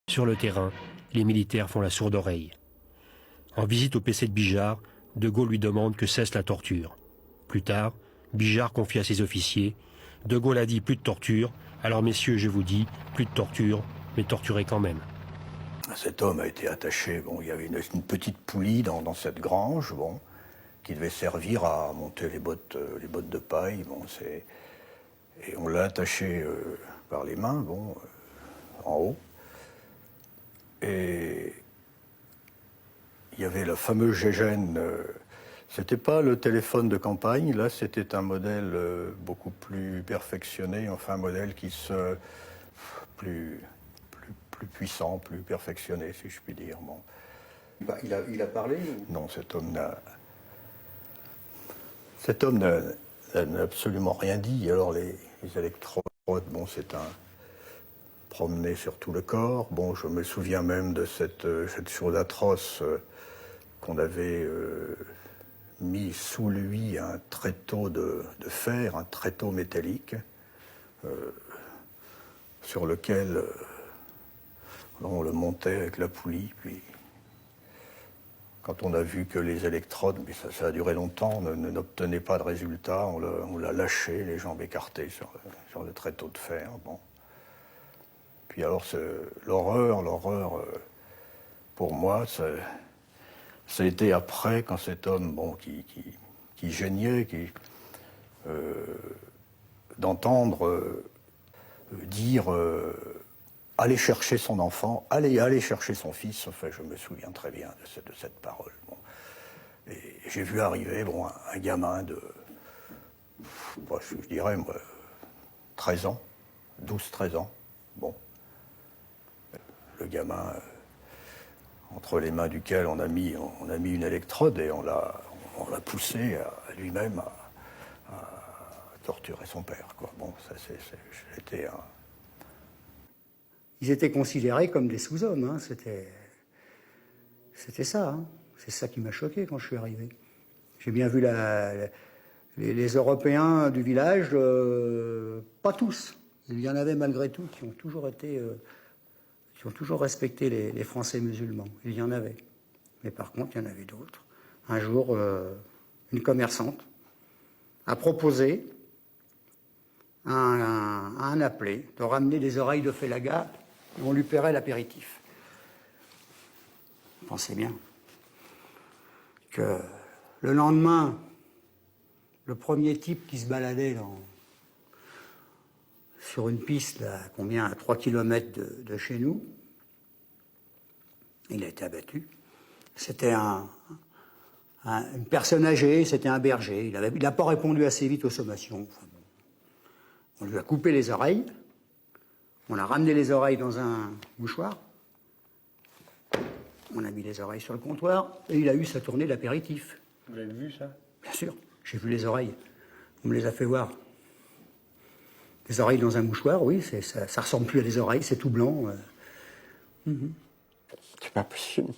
Sur le terrain, les militaires font la sourde oreille. En visite au PC de Bijard, De Gaulle lui demande que cesse la torture. Plus tard, Bijard confie à ses officiers « De Gaulle a dit plus de torture, alors messieurs, je vous dis, plus de torture, mais torturez quand même. » Cet homme a été attaché, bon, il y avait une petite poulie dans cette grange, bon, qui devait servir à monter les bottes de paille, bon, et on l'a attaché par les mains, bon, en haut. Et il y avait le fameux Gégène. C'était pas le téléphone de campagne, là c'était un modèle beaucoup plus perfectionné, enfin un modèle plus puissant, plus perfectionné, si je puis dire. Bon. Il a parlé ou... Non, cet homme n'a absolument rien dit. Alors les électrodes, bon, c'est un promené sur tout le corps. Bon, je me souviens même de cette chose atroce qu'on avait mis sous lui un tréteau de fer, un tréteau métallique, sur lequel on le montait avec la poulie. Puis, quand on a vu que les électrodes, mais ça a duré longtemps, n'obtenaient pas de résultat, on l'a lâché, les jambes écartées sur le tréteau de fer. Bon. Puis alors, l'horreur, pour moi, ça a été après, quand cet homme, bon, qui geignait, d'entendre dire aller chercher son enfant, aller chercher son fils. Enfin, je me souviens très bien de cette parole. Bon. Et j'ai vu arriver, bon, un gamin de, je dirais, moi, 13 ans, 12-13 ans. Bon. Le gamin, entre les mains duquel on a mis une électrode et on l'a poussé à lui-même à torturer son père, quoi. Bon, ça c'était un... Ils étaient considérés comme des sous-hommes, hein. C'était ça, hein. C'est ça qui m'a choqué quand je suis arrivé. J'ai bien vu les Européens du village, pas tous. Il y en avait malgré tout qui ont toujours été... qui ont toujours respecté les Français musulmans. Il y en avait. Mais par contre, il y en avait d'autres. Un jour, une commerçante a proposé à un appelé de ramener des oreilles de Félaga et on lui paierait l'apéritif. Pensez bien que le lendemain, le premier type qui se baladait sur une piste, là, à 3 km de chez nous, il a été abattu. C'était une personne âgée, c'était un berger. Il n'a pas répondu assez vite aux sommations. Enfin, bon. On lui a coupé les oreilles. On a ramené les oreilles dans un mouchoir. On a mis les oreilles sur le comptoir et il a eu sa tournée d'apéritif. Vous avez vu ça? Bien sûr, j'ai vu les oreilles. On me les a fait voir. Des oreilles dans un mouchoir, oui, ça ressemble plus à des oreilles, c'est tout blanc. C'est pas possible.